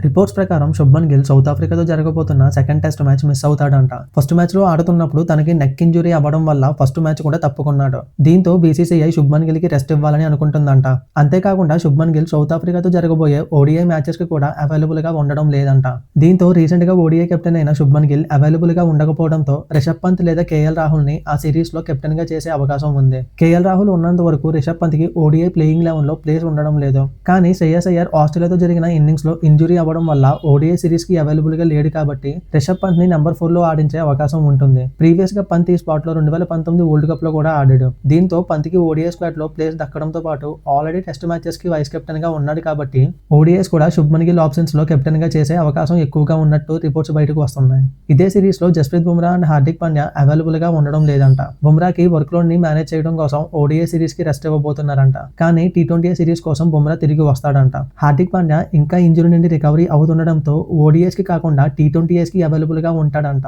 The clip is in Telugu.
రిపోర్ట్స్ ప్రకారం శుభ్మన్ గిల్ సౌత్ ఆఫ్రికాతో జరగబోతున్న సెకండ్ టెస్ట్ మ్యాచ్ మిస్ అవుతాడంట. ఫస్ట్ మ్యాచ్ లో ఆడుతున్నప్పుడు తనకి నెక్ ఇంజురీ అవ్వడం వల్ల ఫస్ట్ మ్యాచ్ కూడా తప్పుకున్నాడు. దీంతో బీసీసీఐ శుభ్మన్ గిల్ కి రెస్ట్ ఇవ్వాలని అనుకుంటుందంట. అంతేకాకుండా శుభ్మన్ గిల్ సౌత్ ఆఫ్రికాతో జరగబోయే ఓడిఐ మ్యాచెస్ కి కూడా అవైలబుల్ గా ఉండడం లేదంట. దీంతో రీసెంట్ గా ఓడిఐ కెప్టెన్ అయిన శుభ్మన్ గిల్ అవైలబుల్ గా ఉండకపోవడంతో రిషబ్ పంత్ లేదా కేఎల్ రాహుల్ ని ఆ సిరీస్ లో కెప్టెన్ గా చేసే అవకాశం ఉంది. కేఎల్ రాహుల్ ఉన్నంత వరకు రిషబ్ పంత్ కి ఓడిఐ ప్లేయింగ్ లెవెన్ లో ప్లేస్ ఉండడం లేదు. కానీ శ్రేయస్ అయ్యర్ ఆస్ట్రేలియాతో జరిగిన ఇన్నింగ్స్ లో ఇంజురీ అవ్వడం వల్ల ఓడిఐ సిరీస్ కి అవైలబుల్ గా లేడు కాబట్టి రిషబ్ పంత్ ని నెంబర్ 4 లో ఆడించే అవకాశం ఉంటుంది. ప్రీవియస్ గా పంత్ ఈ స్పాట్ లో 2019 వరల్డ్ కప్ లో కూడా ఆడాడు. దీంతో పంత్ కి ఓడిఐ స్క్వాడ్ లో ప్లేస్ దక్కడంతో పాటు ఆల్రెడీ టెస్ట్ మ్యాచెస్ కి వైస్ కెప్టెన్ గా ఉన్నాడు కాబట్టి ఓడిఐస్ కూడా శుభ్మన్ గిల్ ఆప్షన్స్ లో కెప్టెన్ గా చేసే అవకాశం ఎక్కువగా ఉన్నట్టు రిపోర్ట్స్ బయటకు వస్తున్నాయి. ఇదే సిరీస్ లో జస్ప్రీత్ బుమ్రా అండ్ హార్దిక్ పాండ్యా అవైలబుల్ గా ఉండడం లేదంట. బుమ్రాకి వర్క్ లోడ్ ని మేనేజ్ చేయడం కోసం ఓడిఐ సిరీస్ కి రెస్ట్ ఇవ్వబోతున్నారంట. కానీ టీ20 సిరీస్ కోసం బుమ్రా తిరిగి వస్తాడంట. హార్దిక్ పాండ్యా ఇంకా ఇంజురీ నుండి రికవరీ అవుతుండడంతో ఓడిఐస్ కి కాకుండా టీ20 కి అవైలబుల్ గా ఉంటాడంట.